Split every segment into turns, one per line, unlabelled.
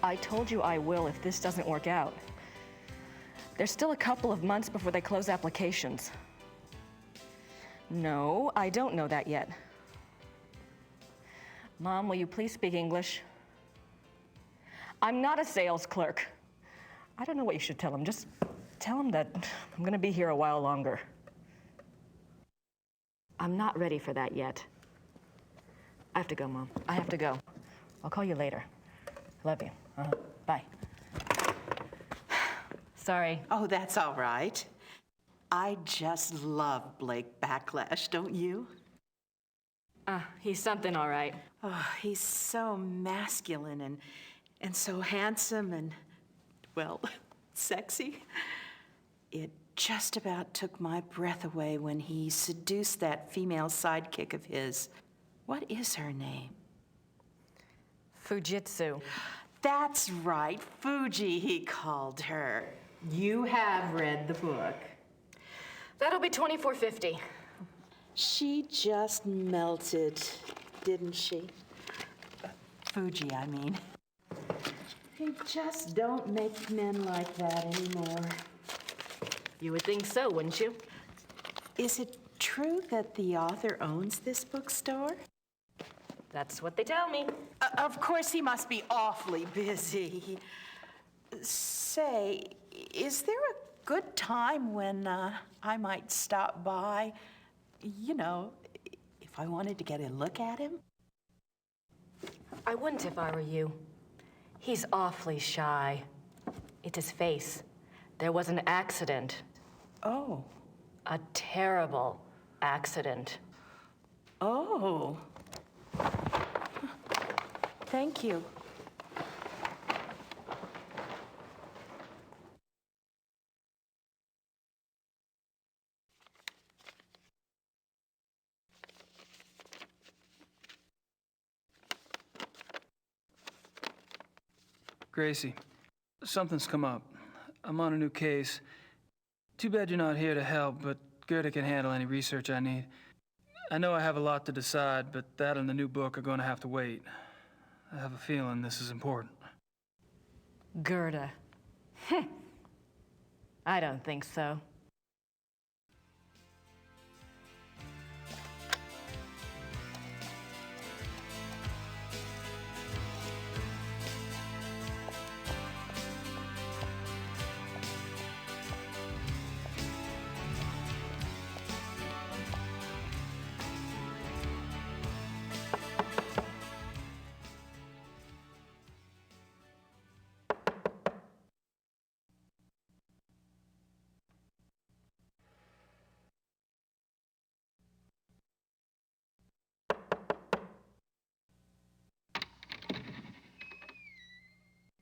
I told you I will if this doesn't work out. There's still a couple of months before they close applications. No, I don't know that yet. Mom, will you please speak English? I'm not a sales clerk. I don't know what you should tell him. Just tell him that I'm gonna be here a while longer. I'm not ready for that yet. I have to go, Mom. I have to go. I'll call you later. Love you. Bye. Sorry.
Oh, that's all right. I just love Blake Backlash, don't you?
He's something, all right.
Oh, he's so masculine and so handsome and, well, sexy. It just about took my breath away when he seduced that female sidekick of his. What is her name?
Fujitsu.
That's right, Fuji, he called her. You have read the book.
That'll be $24.50.
She just melted, didn't she? Fuji, I mean. They just don't make men like that anymore.
You would think so, wouldn't you?
Is it true that the author owns this bookstore?
That's what they tell me.
Of course, he must be awfully busy. Say, is there a good time when I might stop by? You know, if I wanted to get a look at him?
I wouldn't if I were you. He's awfully shy. It's his face. There was an accident.
Oh.
A terrible accident.
Oh. Thank you.
Gracie, something's come up. I'm on a new case. Too bad you're not here to help, but Gerda can handle any research I need. I know I have a lot to decide, but that and the new book are going to have to wait. I have a feeling this is important.
Gerda. I don't think so.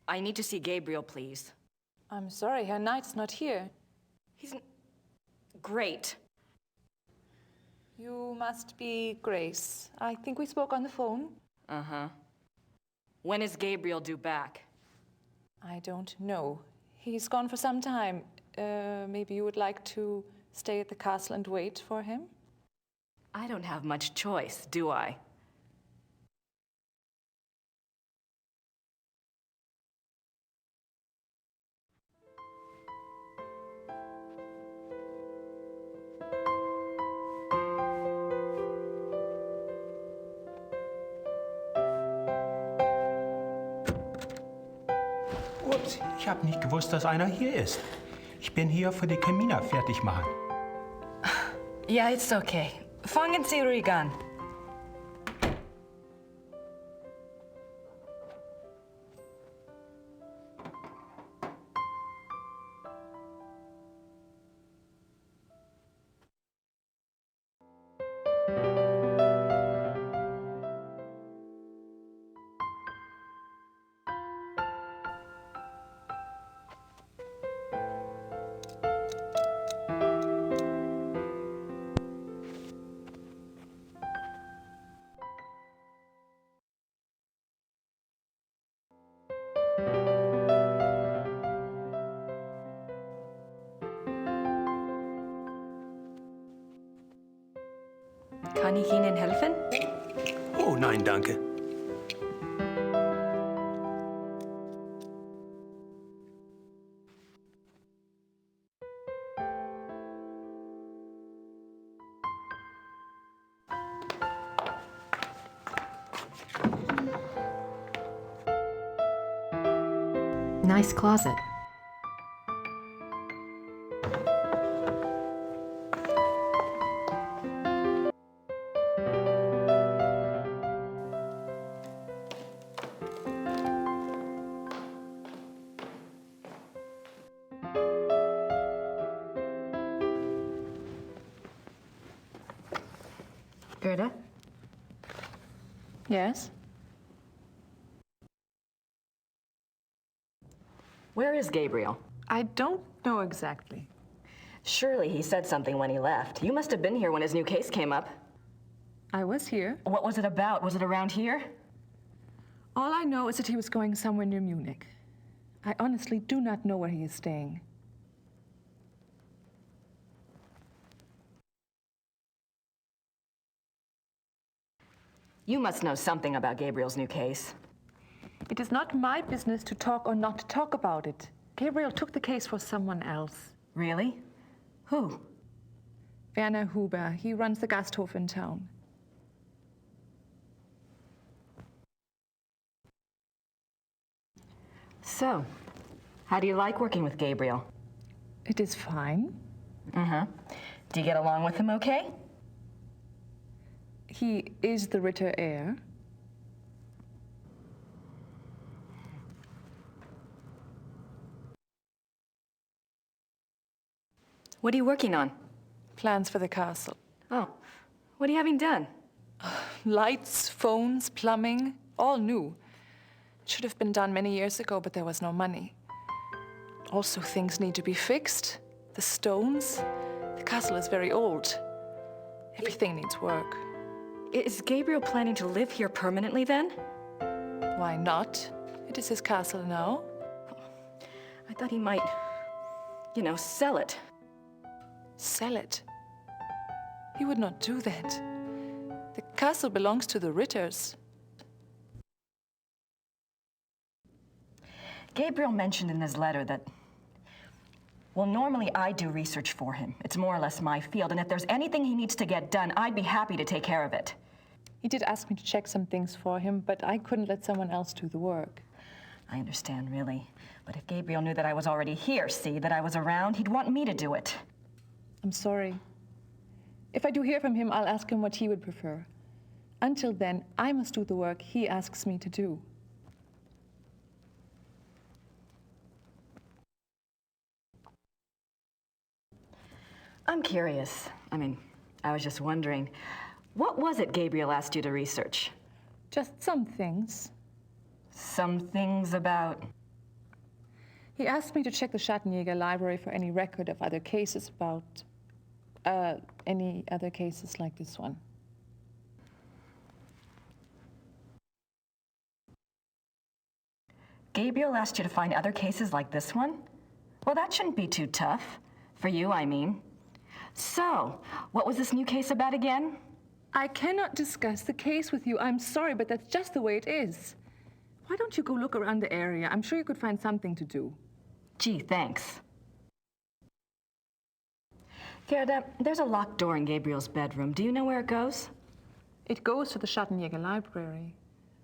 I need to see Gabriel, please.
I'm sorry, Herr Knight's not here.
He's great.
You must be Grace. I think we spoke on the phone.
Uh-huh. When is Gabriel due back?
I don't know. He's gone for some time. Maybe you would like to stay at the castle and wait for him?
I don't have much choice, do I?
Ups, ich habe nicht gewusst, dass einer hier ist. Ich bin hier für die Kamina fertig machen.
Yeah, it's okay. Fangen Sie ruhig an. Kann ich Ihnen helfen?
Oh, nein, danke.
nice closet.
Gerda?
Yes?
Where is Gabriel?
I don't know exactly.
Surely he said something when he left. You must have been here when his new case came up.
I was here.
What was it about? Was it around here?
All I know is that he was going somewhere near Munich. I honestly do not know where he is staying.
You must know something about Gabriel's new case.
It is not my business to talk or not to talk about it. Gabriel took the case for someone else.
Really? Who?
Werner Huber. He runs the Gasthof in town.
So, how do you like working with Gabriel?
It is fine.
Uh-huh. Do you get along with him okay?
He is the Ritter heir.
What are you working on?
Plans for the castle.
Oh, what are you having done?
Lights, phones, plumbing, all new. It should have been done many years ago, but there was no money. Also, things need to be fixed. The stones. The castle is very old. Everything needs work.
Is Gabriel planning to live here permanently then?
Why not? It is his castle now.
I thought he might, sell it.
Sell it. He would not do that. The castle belongs to the Ritters.
Gabriel mentioned in his letter that, well, normally I do research for him. It's more or less my field, and if there's anything he needs to get done, I'd be happy to take care of it.
He did ask me to check some things for him, but I couldn't let someone else do the work.
I understand, really. But if Gabriel knew that I was already here, that I was around, he'd want me to do it.
I'm sorry. If I do hear from him, I'll ask him what he would prefer. Until then, I must do the work he asks me to do.
I'm curious. I was just wondering, what was it Gabriel asked you to research?
Just some things.
Some things about...
He asked me to check the Schattenjäger library for any record of other cases about... any other cases like this one.
Gabriel asked you to find other cases like this one? Well, that shouldn't be too tough. For you, I mean. So, what was this new case about again?
I cannot discuss the case with you. I'm sorry, but that's just the way it is. Why don't you go look around the area? I'm sure you could find something to do.
Gee, thanks. Gerda, there's a locked door in Gabriel's bedroom. Do you know where it goes?
It goes to the Schattenjäger library.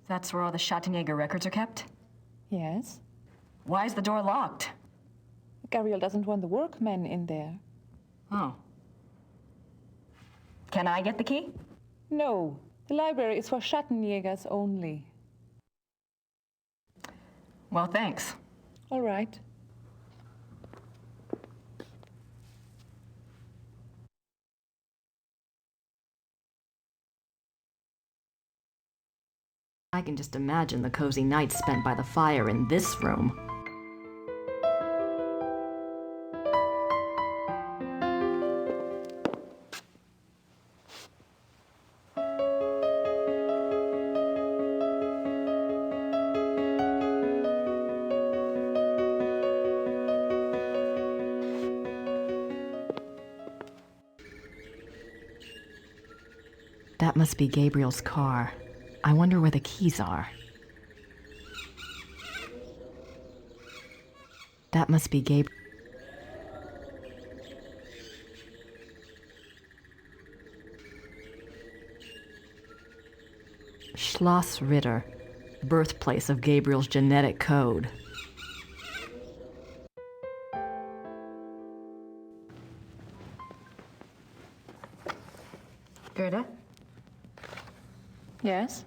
That's where all the Schattenjäger records are kept?
Yes.
Why is the door locked?
Gabriel doesn't want the workmen in there.
Oh. Can I get the key?
No. The library is for Schattenjägers only.
Well, thanks.
All right.
I can just imagine the cozy nights spent by the fire in this room. That must be Gabriel's car. I wonder where the keys are. That must be Gabriel. Schloss Ritter, birthplace of Gabriel's genetic code. Gerda?
Yes?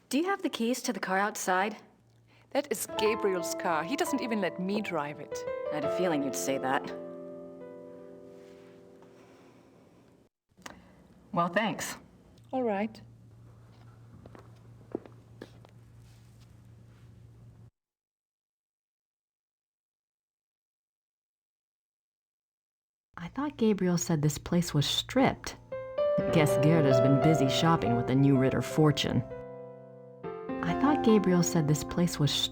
Do you have the keys to the car outside?
That is Gabriel's car. He doesn't even let me drive it.
I had a feeling you'd say that. Well, thanks.
All right.
I thought Gabriel said this place was stripped. Guess Gerda's been busy shopping with the new Ritter fortune. I thought Gabriel said this place was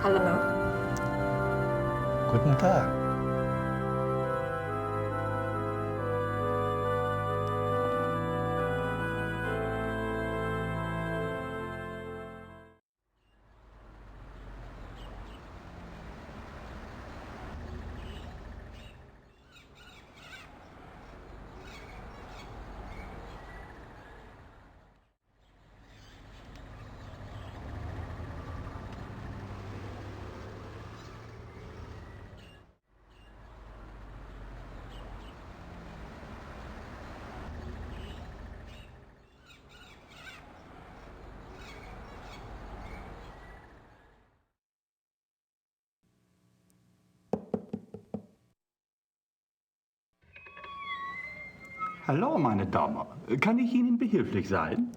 Hello?
Guten Tag.
Hallo, meine Dame. Kann ich Ihnen behilflich sein?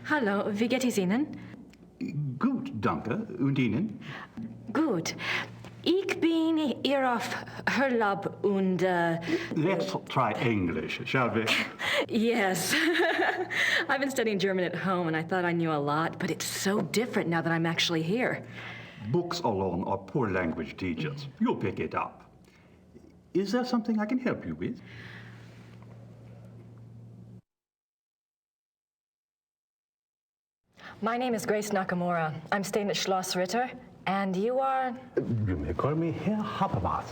Hallo, wie geht es Ihnen?
Gut, danke. Und Ihnen?
Gut. Ich bin hier auf Urlaub und
Let's try English, shall we?
yes. I've been studying German at home and I thought I knew a lot, but it's so different now that I'm actually here.
Books alone are poor language teachers. You'll pick it up. Is there something I can help you with?
My name is Grace Nakamura. I'm staying at Schloss Ritter, and you are?
You may call me Herr Habermas.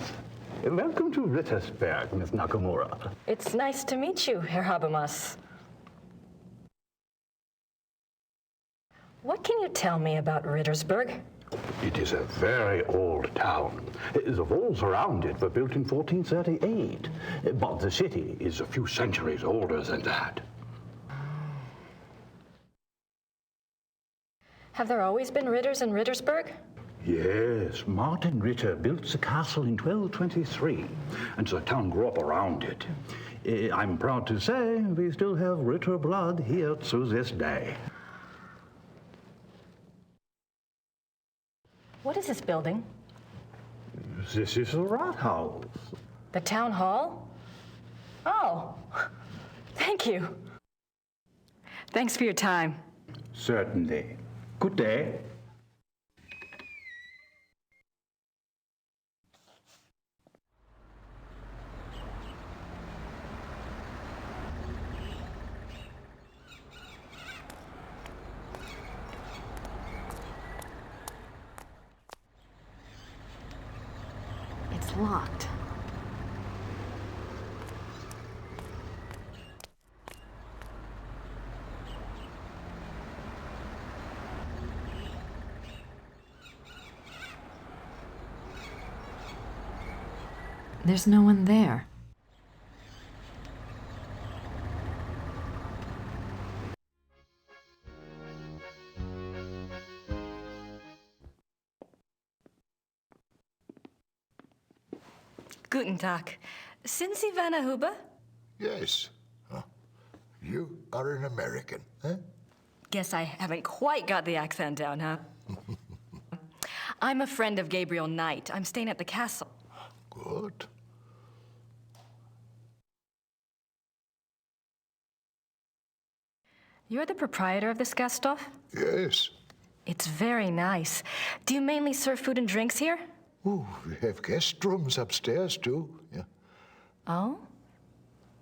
Welcome to Rittersberg, Miss Nakamura.
It's nice to meet you, Herr Habermas. What can you tell me about Rittersberg?
It is a very old town. The walls around it were built in 1438, but the city is a few centuries older than that.
Have there always been Ritters in Rittersberg?
Yes, Martin Ritter built the castle in 1223, and the town grew up around it. I'm proud to say we still have Ritter blood here to this day.
What is this building?
This is the Rathaus.
The town hall? Oh, thank you. Thanks for your time.
Certainly. Good day.
It's locked. There's no one there. Guten Tag. Sind Sie Werner Huber?
Yes. Huh. You are an American, eh?
Guess I haven't quite got the accent down, huh? I'm a friend of Gabriel Knight. I'm staying at the castle.
Good.
You're the proprietor of this Gasthof?
Yes.
It's very nice. Do you mainly serve food and drinks here?
Oh, we have guest rooms upstairs, too. Yeah.
Oh?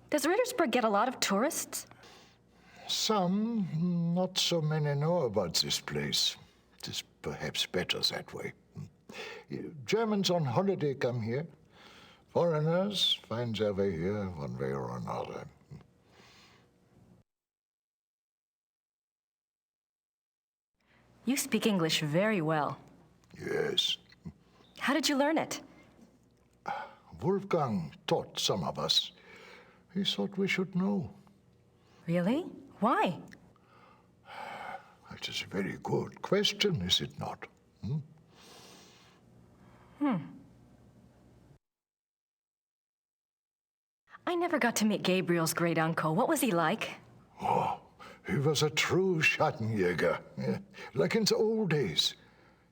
Does Rittersburg get a lot of tourists?
Some, not so many know about this place. It is perhaps better that way. Germans on holiday come here. Foreigners find their way here one way or another.
You speak English very well.
Yes.
How did you learn it?
Wolfgang taught some of us. He thought we should know.
Really? Why?
That is a very good question, is it not?
I never got to meet Gabriel's great uncle. What was he like?
Oh, he was a true Schattenjäger, yeah, like in the old days.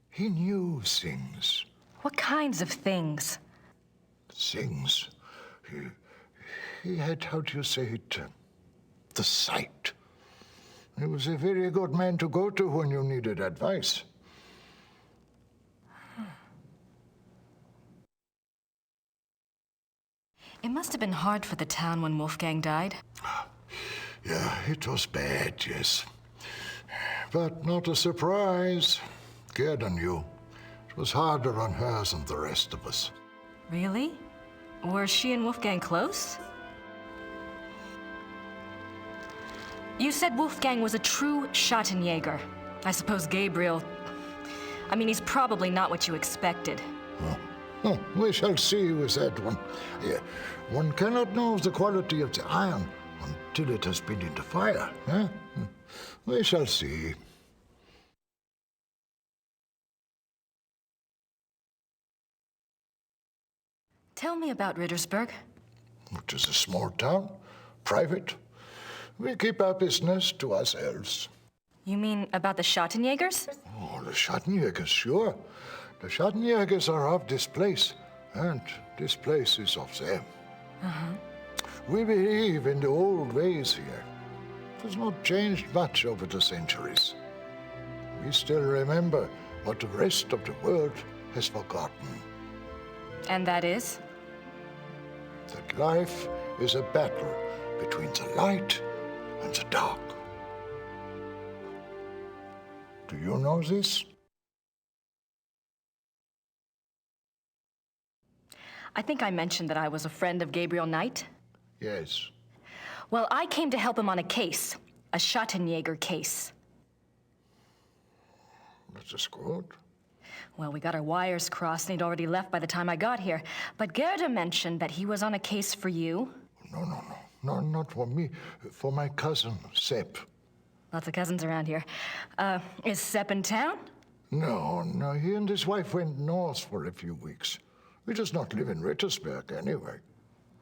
He knew things.
What kinds of things?
Things. He had, how do you say it, the sight. He was a very good man to go to when you needed advice.
It must have been hard for the town when Wolfgang died.
Yeah, it was bad, yes. But not a surprise. Gerda knew. It was harder on her than the rest of us.
Really? Were she and Wolfgang close? You said Wolfgang was a true Schattenjäger. I suppose Gabriel... I mean, he's probably not what you expected.
Oh, we shall see with that one. Yeah, one cannot know the quality of the iron until it has been in the fire. Eh? We shall see.
Tell me about Rittersburg.
It is a small town, private. We keep our business to ourselves.
You mean about the Schattenjägers?
Oh, the Schattenjägers, sure. The Schattenjägers are of this place, and this place is of them. We believe in the old ways here. It has not changed much over the centuries. We still remember what the rest of the world has forgotten.
And that is?
That life is a battle between the light and the dark. Do you know this?
I think I mentioned that I was a friend of Gabriel Knight.
Yes.
Well, I came to help him on a case, a Schattenjäger case.
That is good.
Well, we got our wires crossed, and he'd already left by the time I got here. But Gerda mentioned that he was on a case for you.
No, not for me. For my cousin, Sepp.
Lots of cousins around here. Is Sepp in town?
No, he and his wife went north for a few weeks. He does not live in Rittersberg anyway.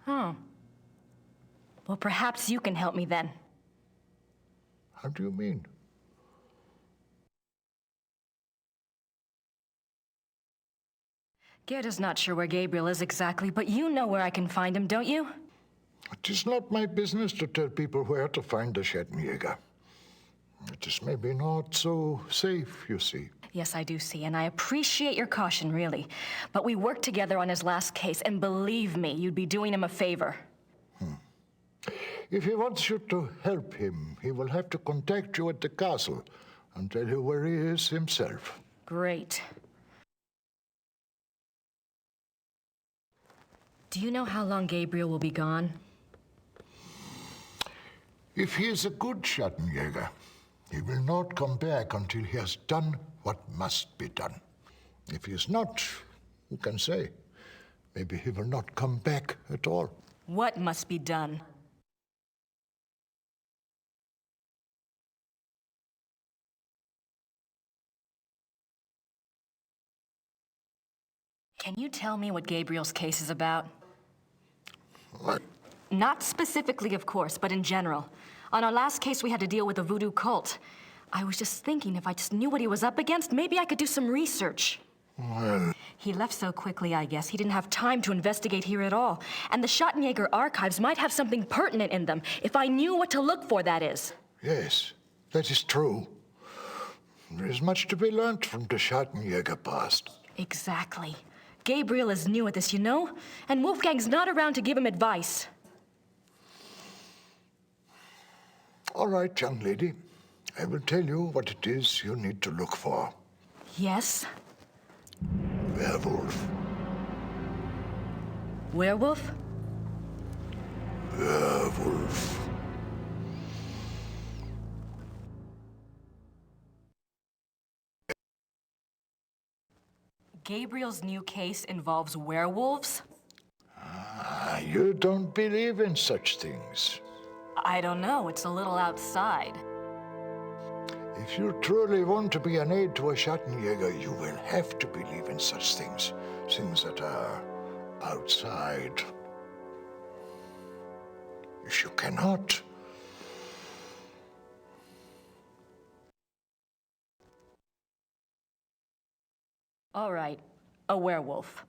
Oh. Well, perhaps you can help me then.
How do you mean?
Gerda's not sure where Gabriel is exactly, but you know where I can find him, don't you?
It is not my business to tell people where to find the Schattenjäger. It is maybe not so safe, you see.
Yes, I do see, and I appreciate your caution, really. But we worked together on his last case, and believe me, you'd be doing him a favor.
If he wants you to help him, he will have to contact you at the castle and tell you where he is himself.
Great. Do you know how long Gabriel will be gone?
If he is a good Schattenjäger, he will not come back until he has done what must be done. If he is not, who can say? Maybe he will not come back at all.
What must be done? Can you tell me what Gabriel's case is about?
What?
Not specifically, of course, but in general. On our last case, we had to deal with a voodoo cult. I was just thinking if I just knew what he was up against, maybe I could do some research.
Well,
He left so quickly, I guess. He didn't have time to investigate here at all. And the Schottenjäger archives might have something pertinent in them, if I knew what to look for, that is.
yes, that is true. There is much to be learnt from the Schottenjäger past.
Exactly. Gabriel is new at this, you know? And Wolfgang's not around to give him advice.
All right, young lady. I will tell you what it is you need to look for.
Yes?
Werewolf.
Werewolf?
Werewolf.
Gabriel's new case involves werewolves?
Ah, you don't believe in such things.
I don't know. It's a little outside.
If you truly want to be an aid to a Schattenjäger, you will have to believe in such things. Things that are outside. If you cannot,
All right. A werewolf.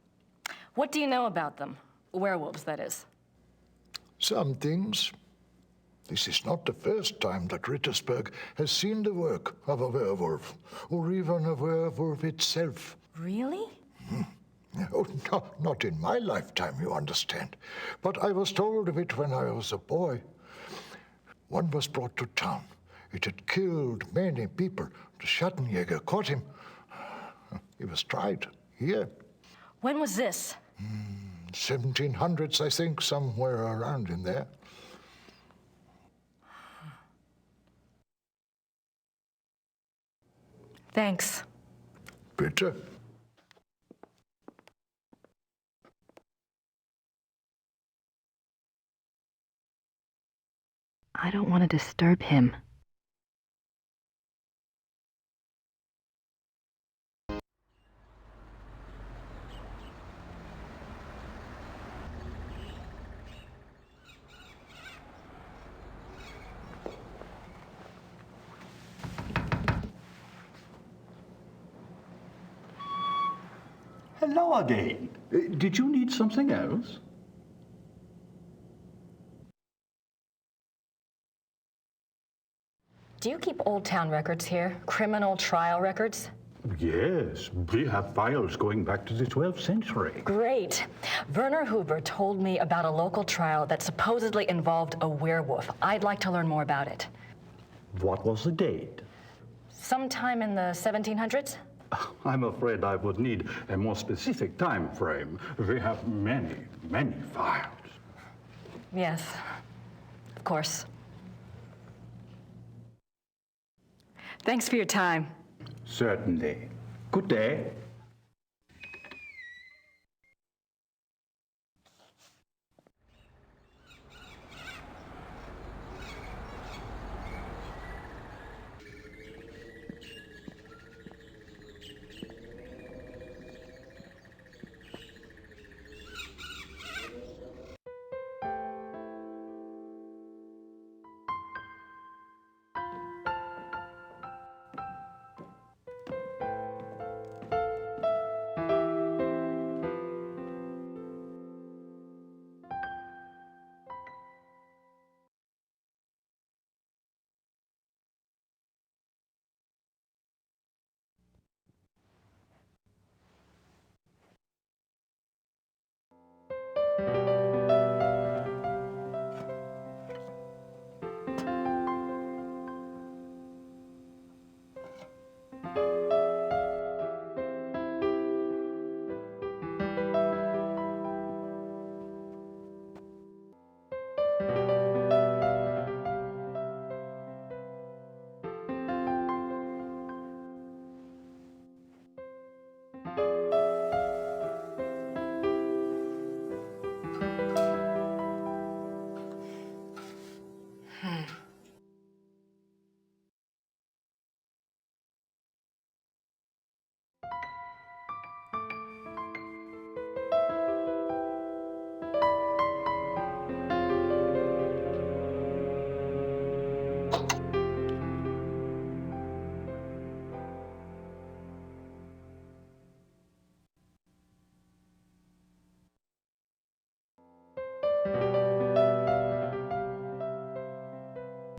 What do you know about them? Werewolves, that is.
some things. This is not the first time that Rittersberg has seen the work of a werewolf, or even a werewolf itself.
Really?
Oh, no, not in my lifetime, you understand. But I was told of it when I was a boy. One was brought to town. It had killed many people. The Schattenjäger caught him. He was tried here.
When was this?
1700s, I think, somewhere around in there.
Thanks.
Bitte.
I don't want to disturb him.
Hello again. Did you need something else?
Do you keep Old Town records here? Criminal trial records?
Yes, we have files going back to the 12th century.
Great. Werner Huber told me about a local trial that supposedly involved a werewolf. I'd like to learn more about it.
What was the date?
Sometime in the 1700s?
I'm afraid I would need a more specific time frame. We have many, many files.
Yes, of course. Thanks for your time.
Certainly. Good day.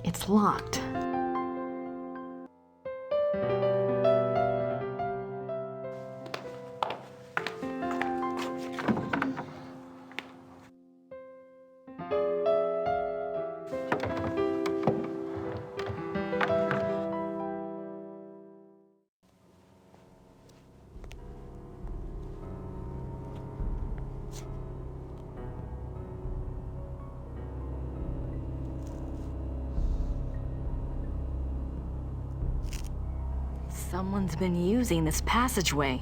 It's locked.
Someone's been using this passageway.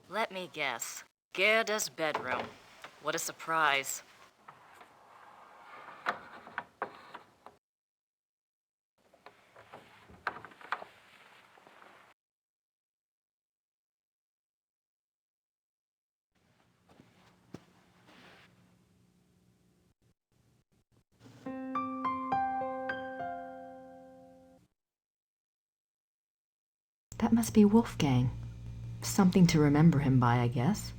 Let me guess. Gerda's bedroom. What a surprise.
That must be Wolfgang. Something to remember him by, I guess.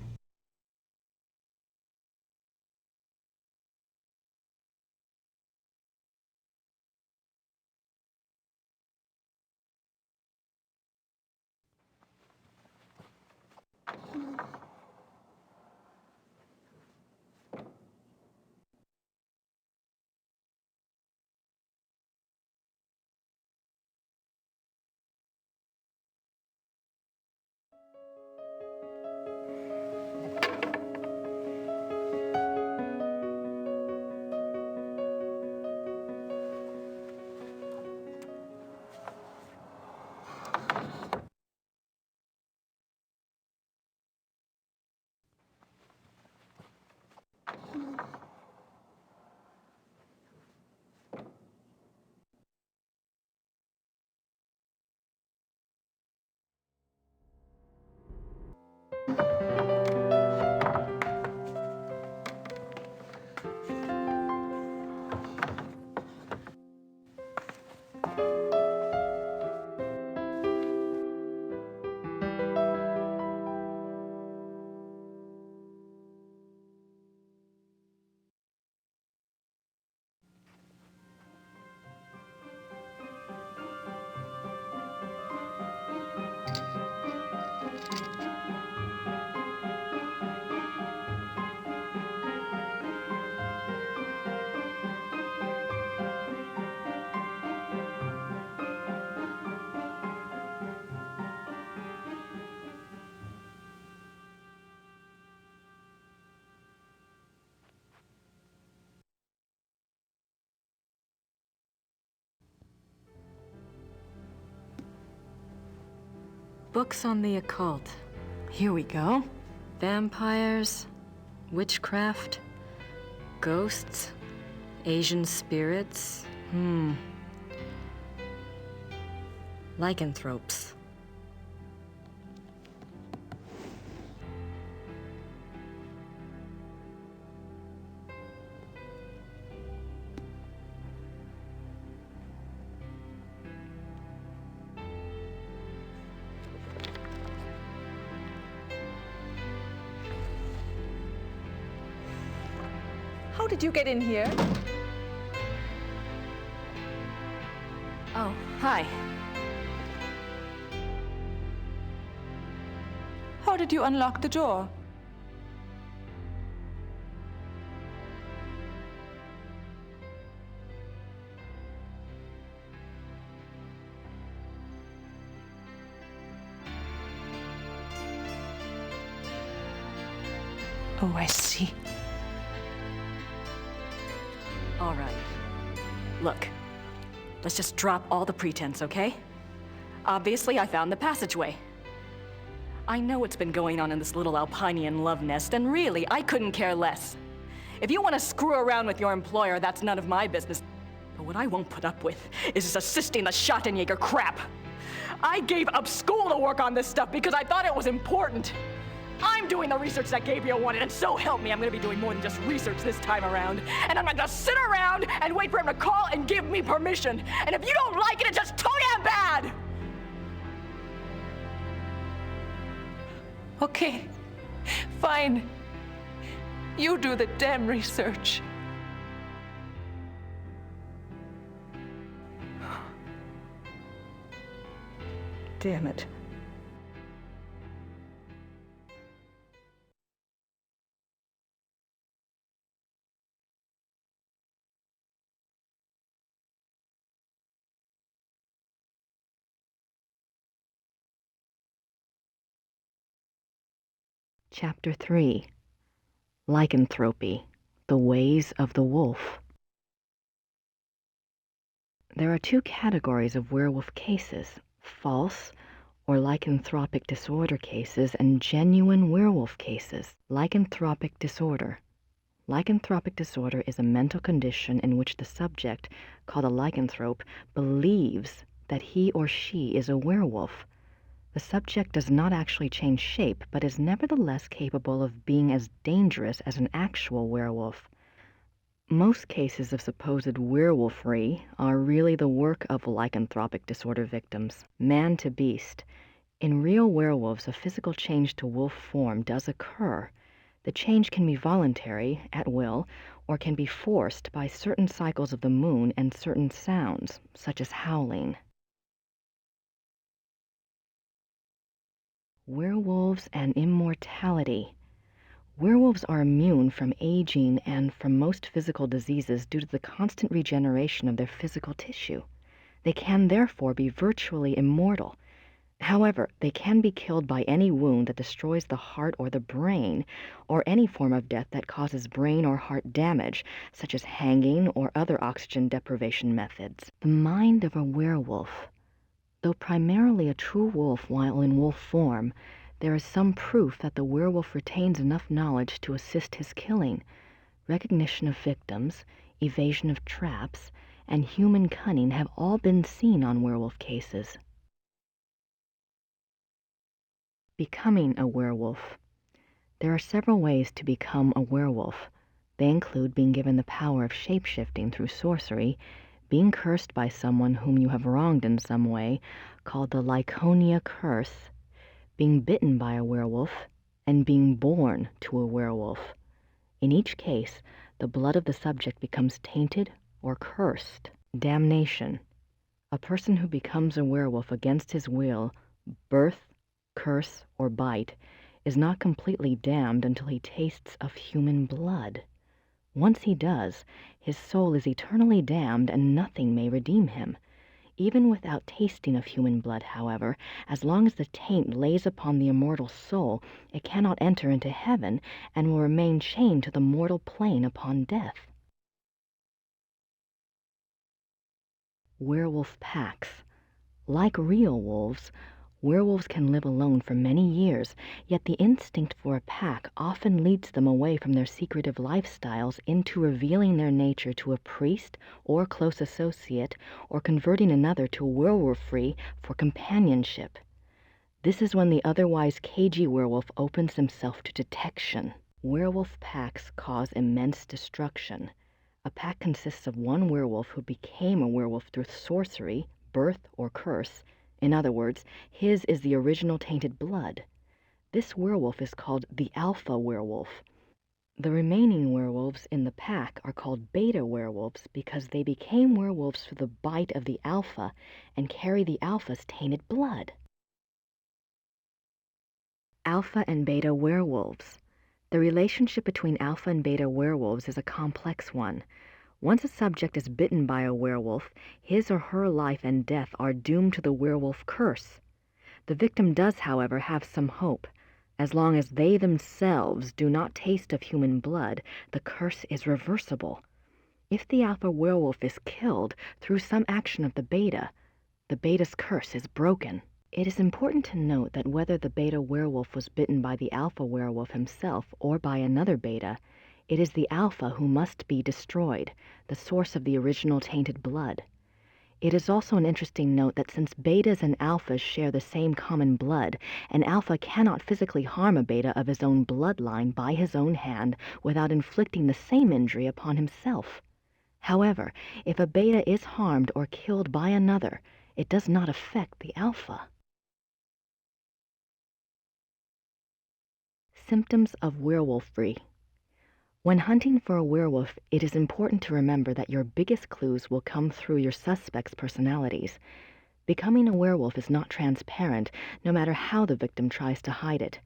Books on the occult. Here we go. Vampires, witchcraft, ghosts, Asian spirits. Lycanthropes.
How did you get in here?
Oh, hi.
How did you unlock the door? Oh, I see.
All right. Look, let's just drop all the pretense, okay? Obviously, I found the passageway. I know what's been going on in this little Alpinian love nest, and really, I couldn't care less. If you want to screw around with your employer, that's none of my business. But what I won't put up with is this assisting the Schottenjäger crap. I gave up school to work on this stuff because I thought it was important. I'm doing the research that Gabriel wanted, and so help me, I'm gonna be doing more than just research this time around. And I'm not gonna sit around and wait for him to call and give me permission. And if you don't like it, it's just too damn bad!
Okay, fine. You do the damn research.
Damn it.
Chapter 3. Lycanthropy, the Ways of the Wolf. There are two categories of werewolf cases: false or lycanthropic disorder cases and genuine werewolf cases. Lycanthropic disorder. Lycanthropic disorder is a mental condition in which the subject, called a lycanthrope, believes that he or she is a werewolf. The subject does not actually change shape, but is nevertheless capable of being as dangerous as an actual werewolf. Most cases of supposed werewolfery are really the work of lycanthropic disorder victims, man to beast. In real werewolves, a physical change to wolf form does occur. The change can be voluntary, at will, or can be forced by certain cycles of the moon and certain sounds, such as howling. Werewolves and immortality. Werewolves are immune from aging and from most physical diseases due to the constant regeneration of their physical tissue. They can therefore be virtually immortal. However, they can be killed by any wound that destroys the heart or the brain, or any form of death that causes brain or heart damage, such as hanging or other oxygen deprivation methods. The mind of a werewolf. Though primarily a true wolf while in wolf form, there is some proof that the werewolf retains enough knowledge to assist his killing. Recognition of victims, evasion of traps, and human cunning have all been seen on werewolf cases. Becoming a werewolf. There are several ways to become a werewolf. They include being given the power of shape-shifting through sorcery, being cursed by someone whom you have wronged in some way, called the Lyconia curse, being bitten by a werewolf, and being born to a werewolf. In each case, the blood of the subject becomes tainted or cursed. Damnation. A person who becomes a werewolf against his will, birth, curse, or bite, is not completely damned until he tastes of human blood. Once he does, his soul is eternally damned and nothing may redeem him. Even without tasting of human blood, however, as long as the taint lays upon the immortal soul, it cannot enter into heaven and will remain chained to the mortal plane upon death. Werewolf packs. Like real wolves, werewolves can live alone for many years, yet the instinct for a pack often leads them away from their secretive lifestyles into revealing their nature to a priest or close associate, or converting another to werewolfery for companionship. This is when the otherwise cagey werewolf opens himself to detection. Werewolf packs cause immense destruction. A pack consists of one werewolf who became a werewolf through sorcery, birth, or curse. In other words, his is the original tainted blood. This werewolf is called the alpha werewolf. The remaining werewolves in the pack are called beta werewolves because they became werewolves through the bite of the alpha and carry the alpha's tainted blood. Alpha and beta werewolves. The relationship between alpha and beta werewolves is a complex one. Once a subject is bitten by a werewolf, his or her life and death are doomed to the werewolf curse. The victim does, however, have some hope. As long as they themselves do not taste of human blood, the curse is reversible. If the alpha werewolf is killed through some action of the beta's curse is broken. It is important to note that whether the beta werewolf was bitten by the alpha werewolf himself or by another beta, it is the alpha who must be destroyed, the source of the original tainted blood. It is also an interesting note that since betas and alphas share the same common blood, an alpha cannot physically harm a beta of his own bloodline by his own hand without inflicting the same injury upon himself. However, if a beta is harmed or killed by another, it does not affect the alpha. Symptoms of werewolfery. When hunting for a werewolf, it is important to remember that your biggest clues will come through your suspects' personalities. Becoming a werewolf is not transparent, no matter how the victim tries to hide it.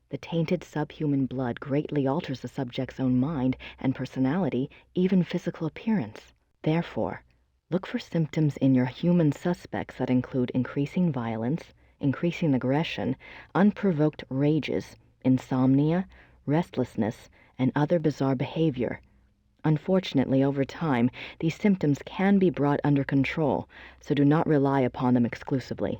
The tainted subhuman blood greatly alters the subject's own mind and personality, even physical appearance. Therefore, look for symptoms in your human suspects that include increasing violence, increasing aggression, unprovoked rages, insomnia, restlessness, and other bizarre behavior. Unfortunately, over time, these symptoms can be brought under control, so do not rely upon them exclusively.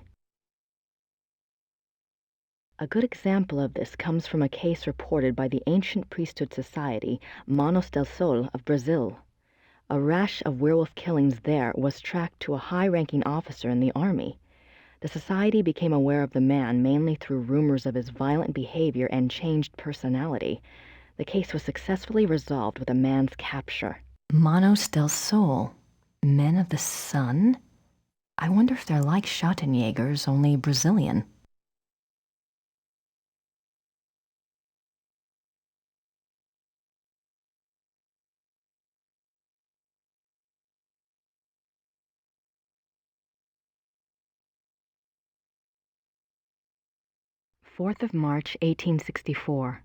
A good example of this comes from a case reported by the ancient priesthood society Manos del Sol of Brazil. A rash of werewolf killings there was tracked to a high-ranking officer in the army. The society became aware of the man mainly through rumors of his violent behavior and changed personality. The case was successfully resolved with a man's capture. Manos del Sol, men of the sun? I wonder if they're like Schottenjägers, only Brazilian. March 1864.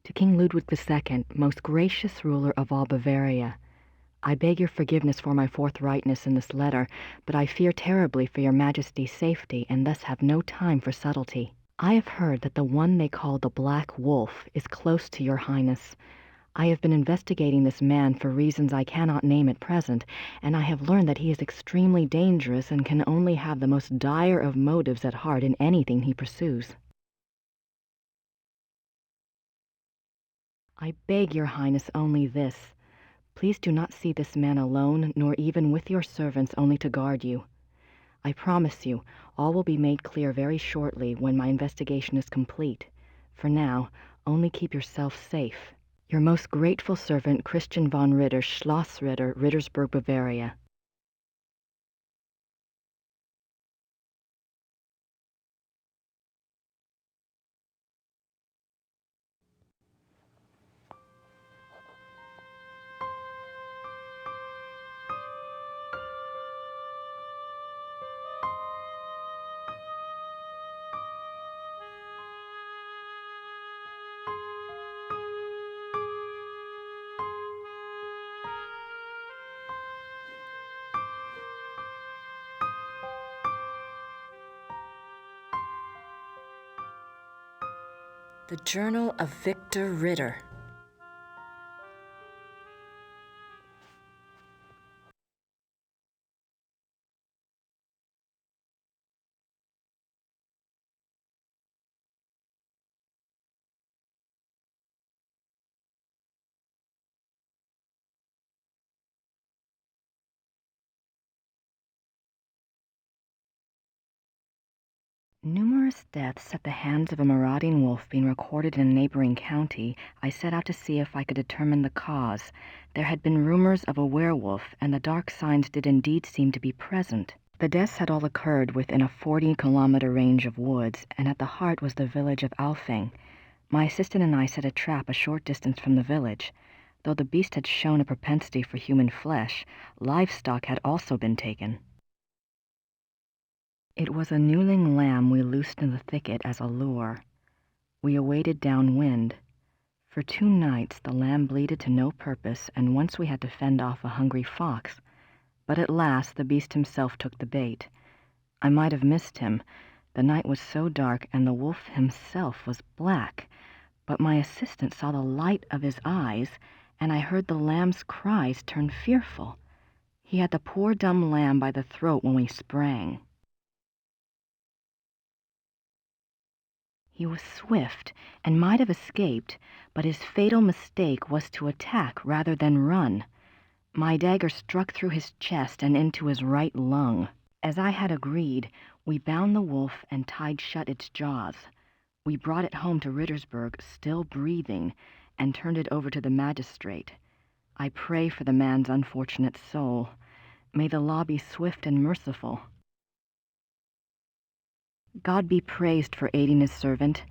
To King Ludwig II, most gracious ruler of all Bavaria. I beg your forgiveness for my forthrightness in this letter, but I fear terribly for your Majesty's safety and thus have no time for subtlety. I have heard that the one they call the Black Wolf is close to your Highness. I have been investigating this man for reasons I cannot name at present, and I have learned that he is extremely dangerous and can only have the most dire of motives at heart in anything he pursues. I beg your Highness only this. Please do not see this man alone, nor even with your servants only to guard you. I promise you, all will be made clear very shortly when my investigation is complete. For now, only keep yourself safe. Your most grateful servant, Christian von Ritter, Schloss Ritter, Rittersburg, Bavaria. The Journal of Victor Ritter. Numerous deaths at the hands of a marauding wolf being recorded in a neighboring county, I set out to see if I could determine the cause. There had been rumors of a werewolf, and the dark signs did indeed seem to be present. The deaths had all occurred within a 40-kilometer range of woods, and at the heart was the village of Alfing. My assistant and I set a trap a short distance from the village. Though the beast had shown a propensity for human flesh, livestock had also been taken. It was a newling lamb we loosed in the thicket as a lure. We awaited downwind. For 2 nights the lamb bleated to no purpose, and once we had to fend off a hungry fox. But at last the beast himself took the bait. I might have missed him. The night was so dark, and the wolf himself was black. But my assistant saw the light of his eyes, and I heard the lamb's cries turn fearful. He had the poor dumb lamb by the throat when we sprang. He was swift and might have escaped, but his fatal mistake was to attack rather than run. My dagger struck through his chest and into his right lung. As I had agreed, we bound the wolf and tied shut its jaws. We brought it home to Rittersburg, still breathing, and turned it over to the magistrate. I pray for the man's unfortunate soul. May the law be swift and merciful. God be praised for aiding his servant.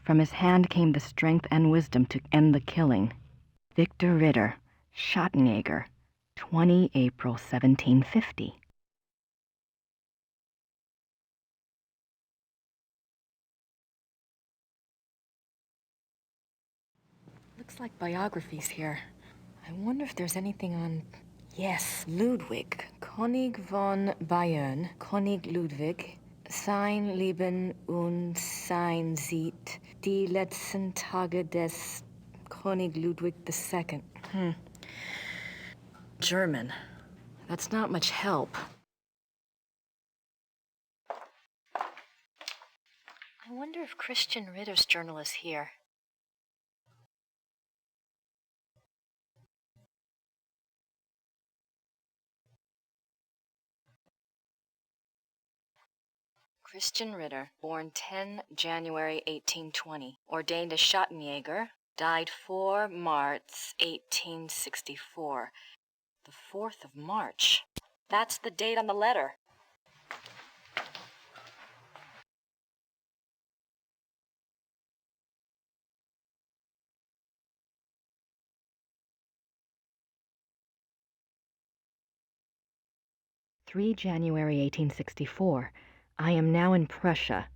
From his hand came the strength and wisdom to end the killing. Victor Ritter, Schottenjäger, 20 April 1750.
Looks like biographies here. I wonder if there's anything on... Yes, Ludwig, König von Bayern, König Ludwig, sein Leben und sein Sieg, die letzten Tage des König Ludwig II. German. That's not much help. I wonder if Christian Ritter's journal is here. Christian Ritter, born 10 January 1820, ordained a Schottenjäger, died 4 March 1864. The 4th of March. That's the date on the letter.
January 1864. I am now in Prussia.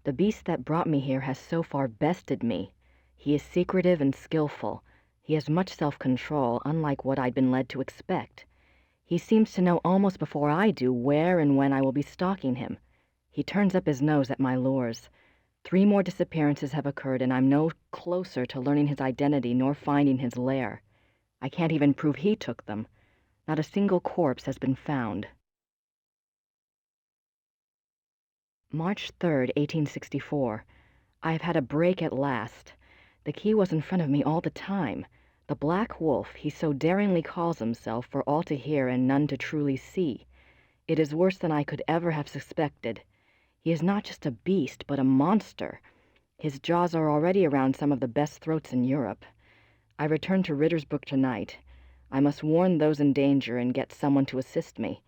The beast that brought me here has so far bested me. He is secretive and skillful. He has much self-control, unlike what I'd been led to expect. He seems to know almost before I do where and when I will be stalking him. He turns up his nose at my lures. 3 more disappearances have occurred, and I'm no closer to learning his identity nor finding his lair. I can't even prove he took them. Not a single corpse has been found. March 3rd, 1864. I have had a break at last. The key was in front of me all the time. The Black Wolf, he so daringly calls himself, for all to hear and none to truly see. It is worse than I could ever have suspected. He is not just a beast, but a monster. His jaws are already around some of the best throats in Europe. I return to Ritter's book tonight. I must warn those in danger and get someone to assist me.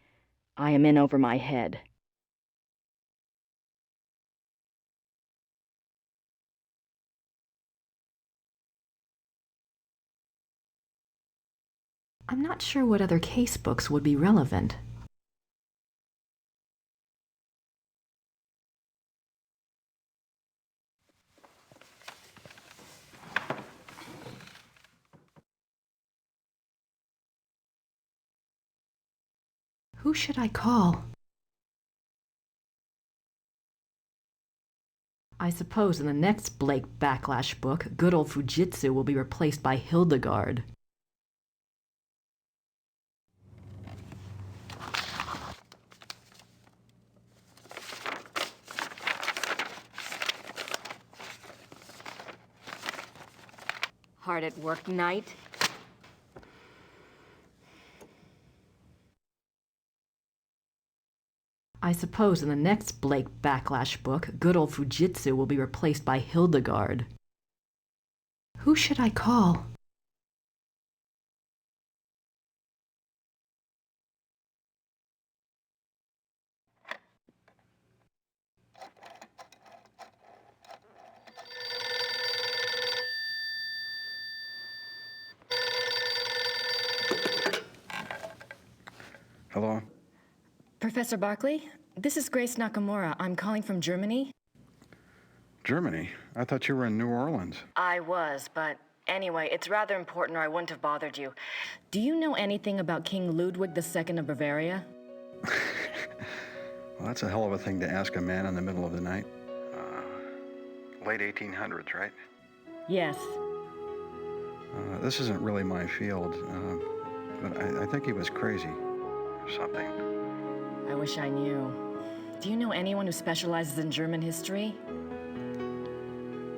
I am in over my head. I'm not sure what other case books would be relevant. Who should I call? I suppose in the next Blake Backlash book, good old Fujitsu will be replaced by Hildegard.
Hard at work, Knight?
I suppose in the next Blake Backlash book, good old Fujitsu will be replaced by Hildegard. Who should I call?
Hello?
Professor Barkley, this is Grace Nakamura. I'm calling from Germany.
Germany? I thought you were in New Orleans.
I was, but anyway, it's rather important or I wouldn't have bothered you. Do you know anything about King Ludwig II of Bavaria?
Well, that's a hell of a thing to ask a man in the middle of the night. Late 1800s, right?
Yes.
This isn't really my field, but I think he was crazy or something.
I wish I knew. Do you know anyone who specializes in German history?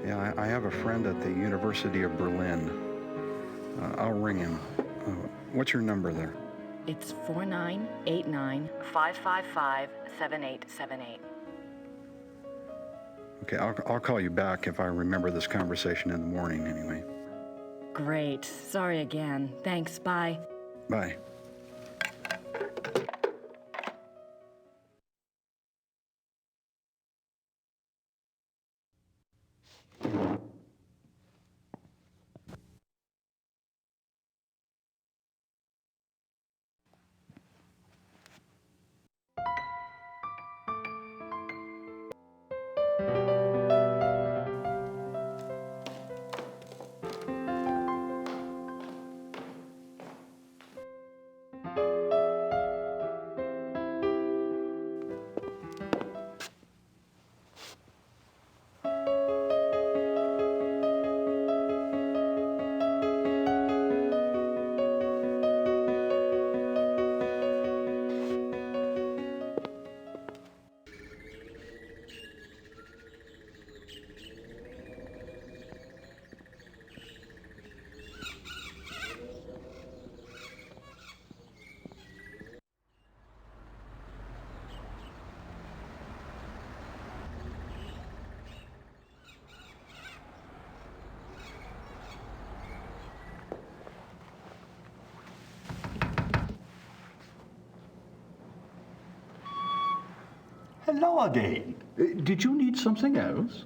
Yeah, I have a friend at the University of Berlin. I'll ring him. What's your number there?
It's 4989-555-7878.
Okay, I'll call you back if I remember this conversation in the morning anyway.
Great. Sorry again. Thanks. Bye.
Bye.
Hello again. Did you need something else?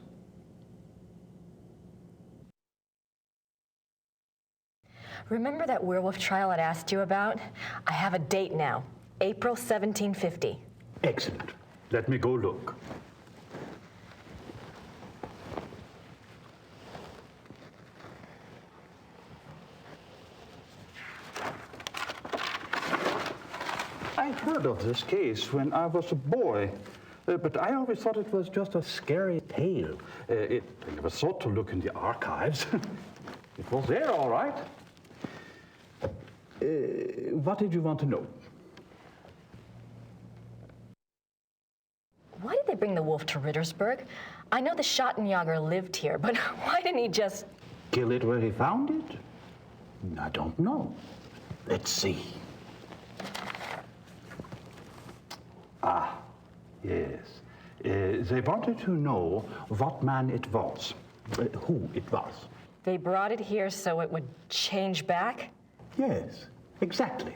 Remember that werewolf trial I'd asked you about? I have a date now, April 1750.
Excellent. Let me go look. I heard of this case when I was a boy, but I always thought it was just a scary tale. I never thought to look in the archives. It was there, all right. What did you want to know?
Why did they bring the wolf to Rittersburg? I know the Schottenjäger lived here, but why didn't he just...
Kill it where he found it? I don't know. Let's see. Ah, yes. They wanted to know what man it was, who it was.
They brought it here so it would change back?
Yes, exactly.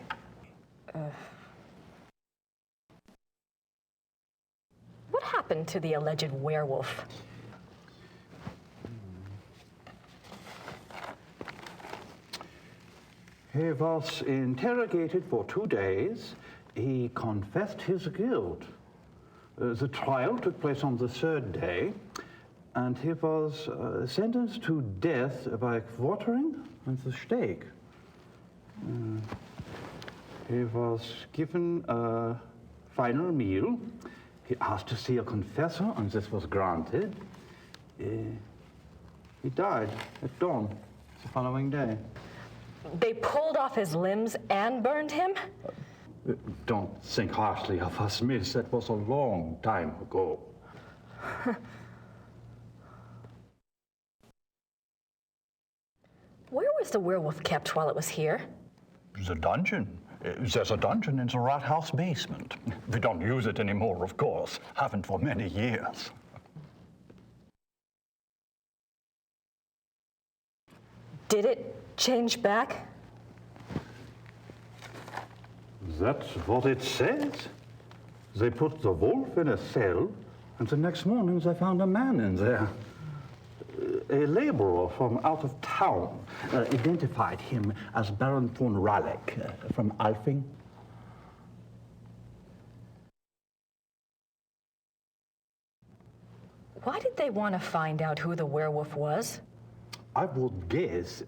What happened to the alleged werewolf?
He was interrogated for 2 days. He confessed his guilt. The trial took place on the 3rd day, and he was sentenced to death by quartering and the stake. He was given a final meal. He asked to see a confessor, and this was granted. He died at dawn the following day.
They pulled off his limbs and burned him?
Don't think harshly of us, miss. That was a long time ago.
Where was the werewolf kept while it was here?
The dungeon. There's a dungeon in the rat house basement. We don't use it anymore, of course. Haven't for many years.
Did it change back?
That's what it says. They put the wolf in a cell, and the next morning they found a man in there. A laborer from out of town identified him as Baron von Raleigh from Alfing.
Why did they want to find out who the werewolf was?
I would guess.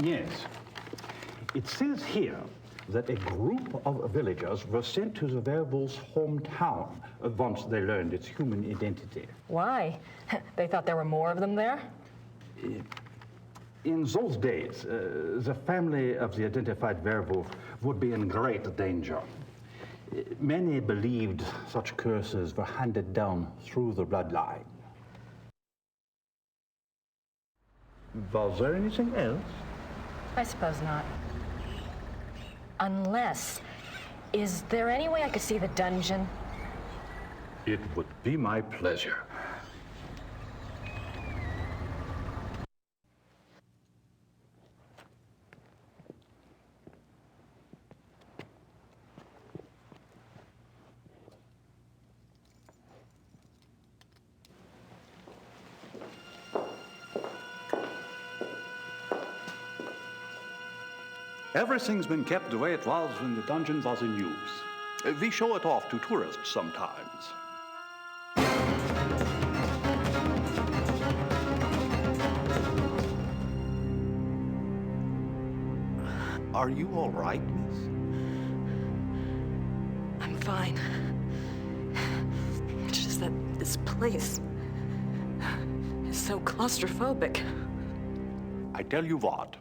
Yes. It says here that a group of villagers were sent to the werewolf's hometown once they learned its human identity.
Why? They thought there were more of them there?
In those days, the family of the identified werewolf would be in great danger. Many believed such curses were handed down through the bloodline. Was there anything else?
I suppose not. Unless, is there any way I could see the dungeon?
It would be my pleasure.
Everything's been kept the way it was when the dungeon was in use. We show it off to tourists sometimes. Are you all right, miss?
I'm fine. It's just that this place is so claustrophobic.
I tell you what,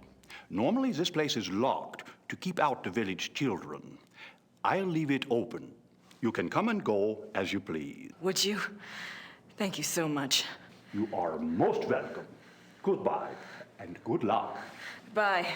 normally this place is locked to keep out the village children. I'll leave it open. You can come and go as you please.
Would you? Thank you so much.
You are most welcome. Goodbye and good luck.
Bye.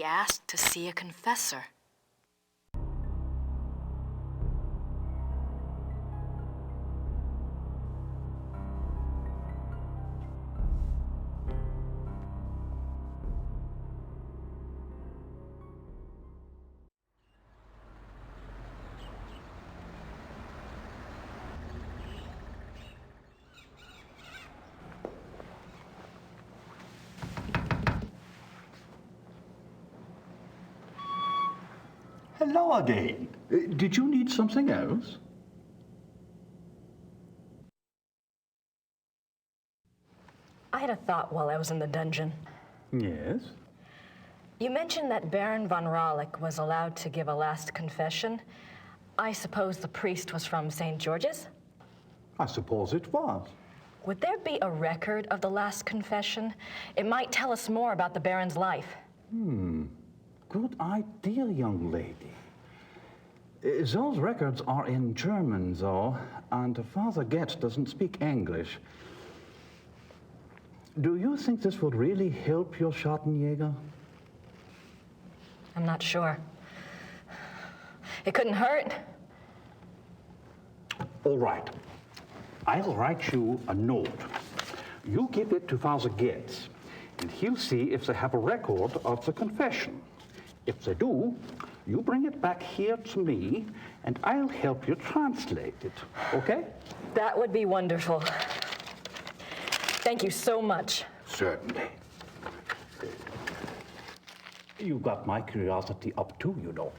asked to see a confessor.
Hello again. Did you need something else?
I had a thought while I was in the dungeon.
Yes.
You mentioned that Baron von Rawlik was allowed to give a last confession. I suppose the priest was from St. George's?
I suppose it was.
Would there be a record of the last confession? It might tell us more about the Baron's life.
Good idea, young lady. Those records are in German, though, and Father Getz doesn't speak English. Do you think this would really help your Schattenjäger?
I'm not sure. It couldn't hurt.
All right. I'll write you a note. You give it to Father Getz, and he'll see if they have a record of the confession. If they do, you bring it back here to me, and I'll help you translate it, okay?
That would be wonderful. Thank you so much.
Certainly. You got my curiosity up too, you know.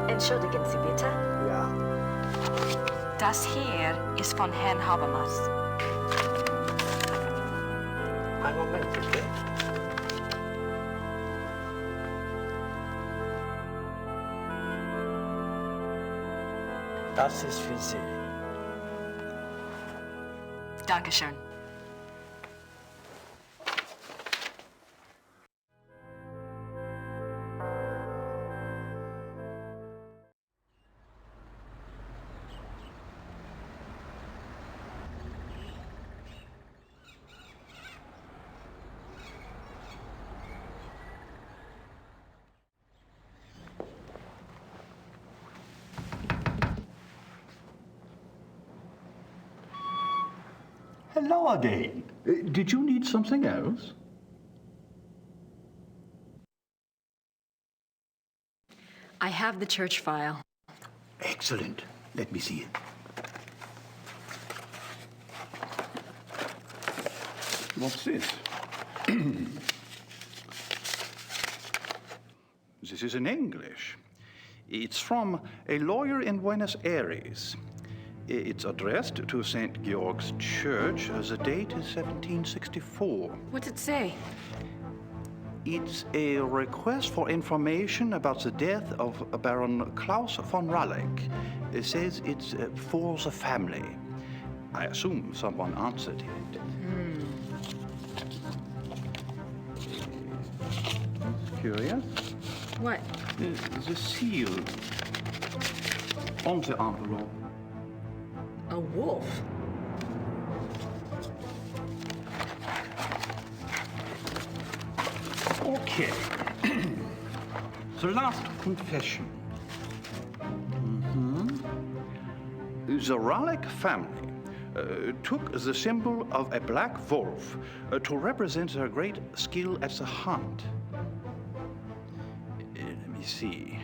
Entschuldigen Sie bitte.
Ja.
Das hier ist von Herrn Habermas.
Einen Moment, bitte. Das ist für Sie.
Dankeschön.
Hello again. Did you need something else?
I have the church file.
Excellent. Let me see it. What's this?
This is in English. It's from a lawyer in Buenos Aires. It's addressed to St. Georg's Church. The date is 1764.
What's it say?
It's a request for information about the death of Baron Klaus von Rawlik. It says it's for the family. I assume someone answered it. Curious?
What?
The seal on the envelope.
A wolf?
Okay. The last confession. The Rawlik family took the symbol of a black wolf to represent their great skill at the hunt. Let me see.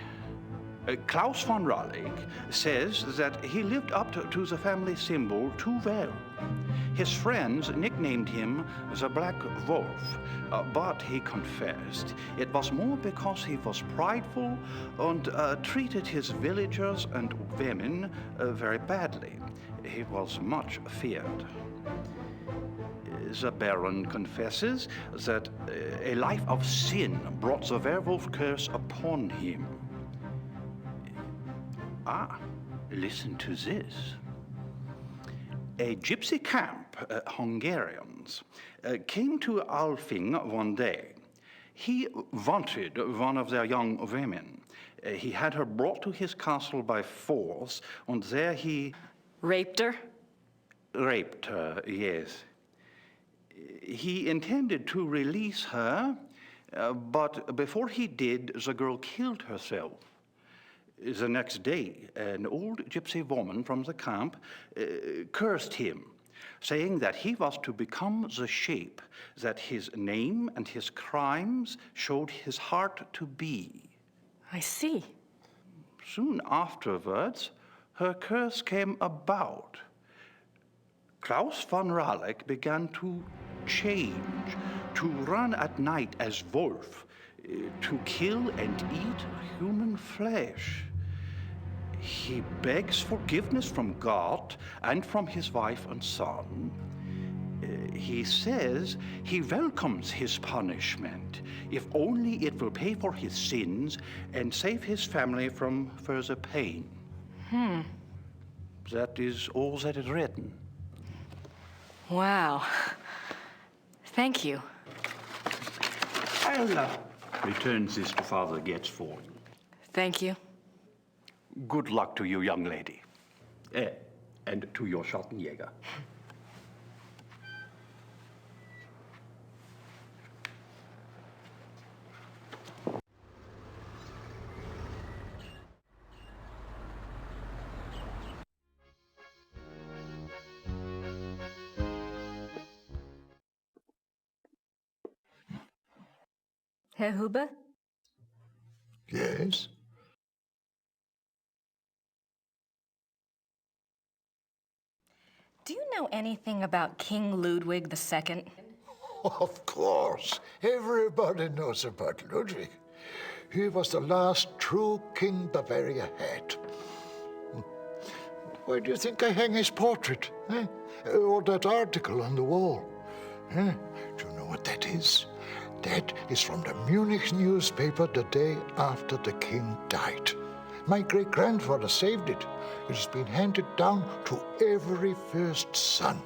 Klaus von Rawlik says that he lived up to the family symbol too well. His friends nicknamed him the Black Wolf, but he confessed it was more because he was prideful and treated his villagers and women very badly. He was much feared. The Baron confesses that a life of sin brought the werewolf curse upon him. Listen to this. A gypsy camp, Hungarians, came to Alfing one day. He wanted one of their young women. He had her brought to his castle by force, and there he...
Raped her?
Raped her, yes. He intended to release her, but before he did, the girl killed herself. The next day, an old gypsy woman from the camp cursed him, saying that he was to become the shape that his name and his crimes showed his heart to be.
I see.
Soon afterwards, her curse came about. Klaus von Raleigh began to change, to run at night as wolf, to kill and eat human flesh. He begs forgiveness from God and from his wife and son. He says he welcomes his punishment, if only it will pay for his sins and save his family from further pain. That is all that is written.
Wow. Thank you.
I'll return this to Father Getz for you.
Thank you.
Good luck to you, young lady. And to your Schattenjäger.
Herr Huber?
Yes?
Do you know anything about King Ludwig II?
Of course. Everybody knows about Ludwig. He was the last true king Bavaria had. Why do you think I hang his portrait? Eh? Or that article on the wall? Eh? Do you know what that is? That is from the Munich newspaper the day after the king died. My great-grandfather saved it. It has been handed down to every first son.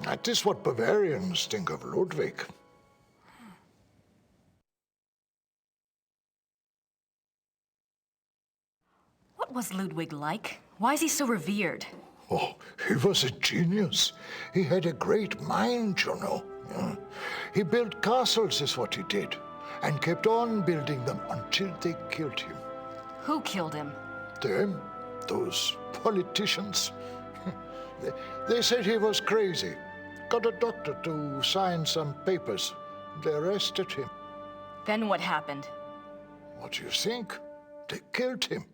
That is what Bavarians think of Ludwig.
What was Ludwig like? Why is he so revered?
Oh, he was a genius. He had a great mind, you know. Yeah. He built castles, is what he did, and kept on building them until they killed him.
Who killed him?
Them, those politicians. They said he was crazy. Got a doctor to sign some papers. They arrested him.
Then what happened?
What do you think? They killed him.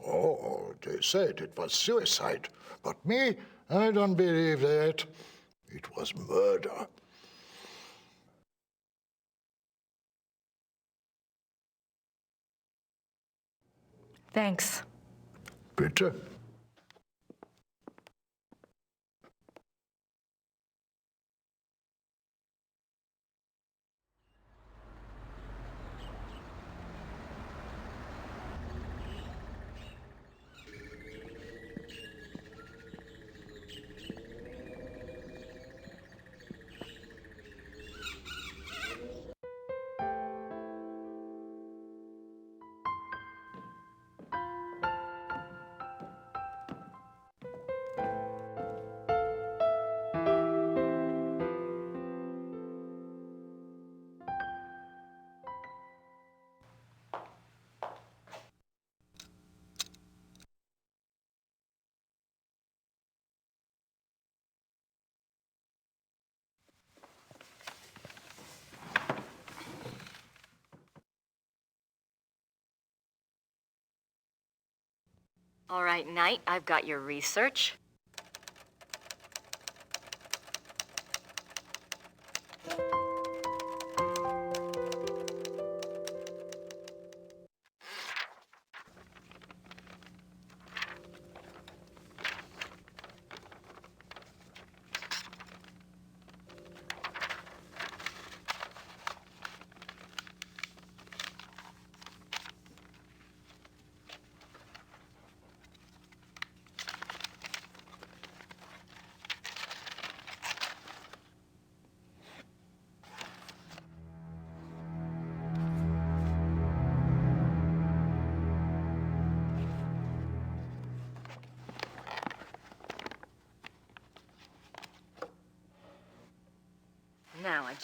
Oh, they said it was suicide. But me, I don't believe that. It was murder.
Thanks.
Bitte.
All right, Knight, I've got your research.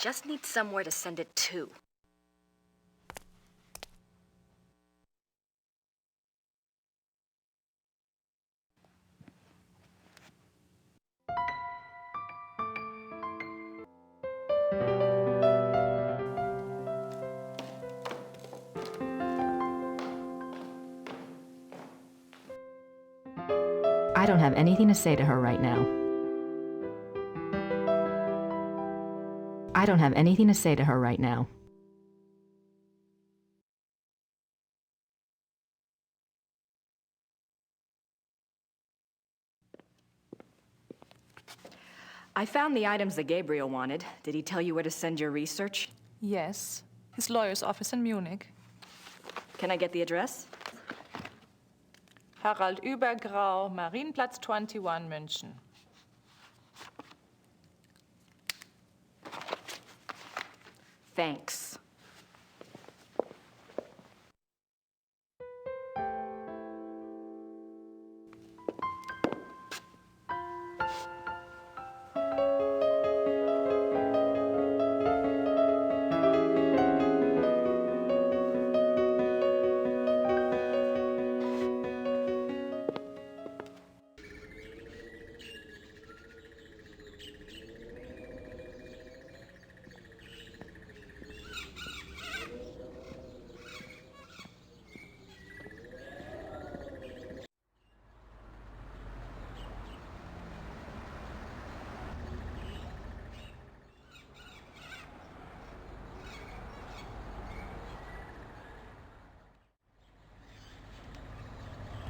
just need somewhere to send it to.
I don't have anything to say to her right now. I don't have anything to say to her right now.
I found the items that Gabriel wanted. Did he tell you where to send your research?
Yes, his lawyer's office in Munich.
Can I get the address?
Harald Übergrau, Marienplatz 21, München.
Thanks.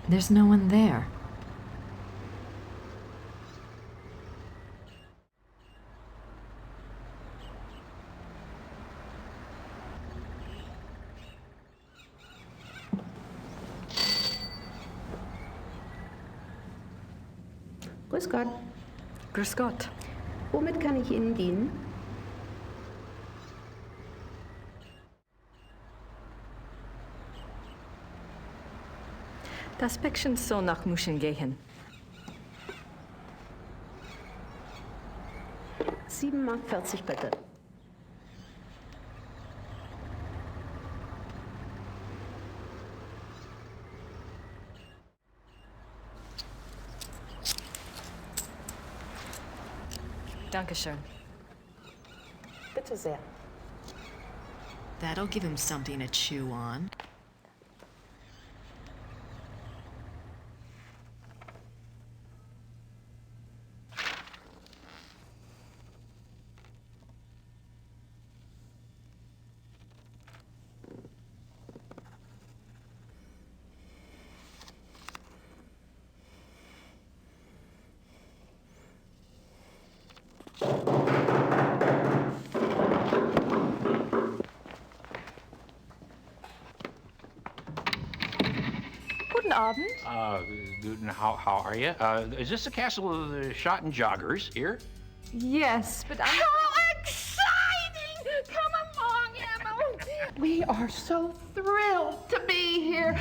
There's no one there.
Grüß Gott.
Grüß Gott.
Womit kann ich Ihnen dienen?
Das Päckchen soll nach München gehen.
7,40 Mark bitte.
Dankeschön.
Bitte sehr.
That'll give him something to chew on.
Guten Abend.
How are you? Is this the castle of the shot and joggers here?
Yes, but I'm...
How exciting! Come along, Emma. We are so thrilled to be here.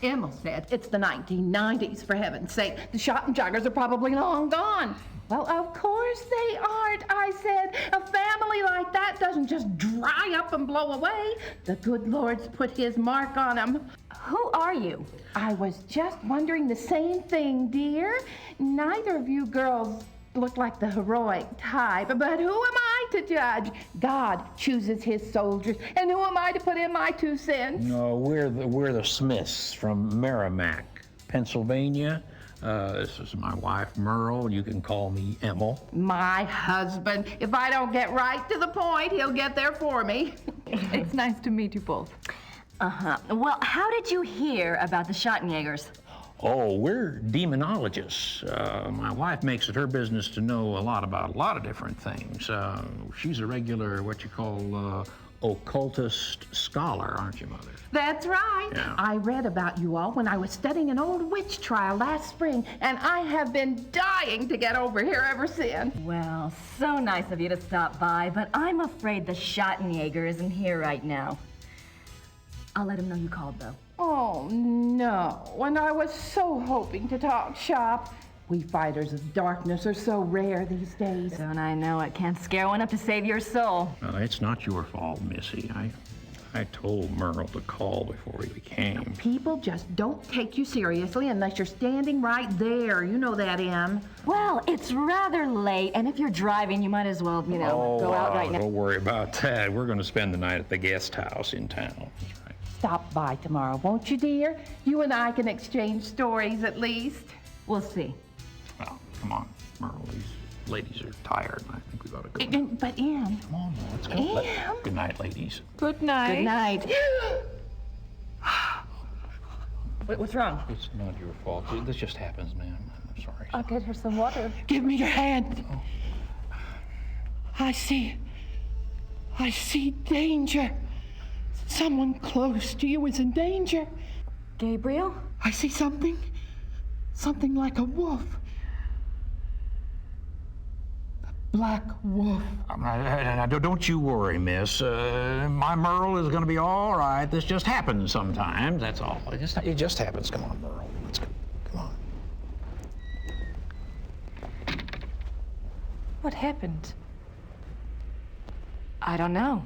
Emma said it's the 1990s, for heaven's sake. The shot and joggers are probably long gone. Well, of course they aren't, I said. A family like that doesn't just dry up and blow away. The good Lord's put his mark on them. Who are you? I was just wondering the same thing, dear. Neither of you girls look like the heroic type, but who am I to judge? God chooses his soldiers, and who am I to put in my 2 cents?
No, we're the Smiths from Merrimack, Pennsylvania. This is my wife, Merle. You can call me Emil.
My husband. If I don't get right to the point, he'll get there for me.
It's nice to meet you both.
Uh-huh. Well, how did you hear about the Schottenjägers?
Oh, we're demonologists. My wife makes it her business to know a lot about a lot of different things. She's a regular, what you call, occultist scholar, aren't you, Mother?
That's right.
Yeah.
I read about you all when I was studying an old witch trial last spring, and I have been dying to get over here ever since.
Well, so nice of you to stop by, but I'm afraid the Schottenjäger isn't here right now. I'll let him know you called, though.
Oh, no. And I was so hoping to talk shop. We fighters of darkness are so rare these days.
Don't I know it? Can't scare one up to save your soul.
It's not your fault, Missy. I told Merle to call before he came.
People just don't take you seriously unless you're standing right there. You know that, Em.
Well, it's rather late, and if you're driving, you might as well, go out right now.
Don't worry about that. We're going to spend the night at the guest house in town. That's right.
Stop by tomorrow, won't you, dear? You and I can exchange stories at least.
We'll see.
Well, come on, Merle. These ladies are tired. I think we ought to go.
But, Em.
Come on, let's go.
Em.
Good night, ladies.
Good night.
Good night.
What's wrong?
It's not your fault. This just happens, ma'am. I'm sorry.
I'll get her some water.
Give me your hand. Oh. I see danger. Someone close to you is in danger.
Gabriel?
I see something like a wolf. A black wolf.
Now, don't you worry, miss. My Merle is going to be all right. This just happens sometimes, that's all. It just happens. Come on, Merle. Let's go. Come on.
What happened?
I don't know.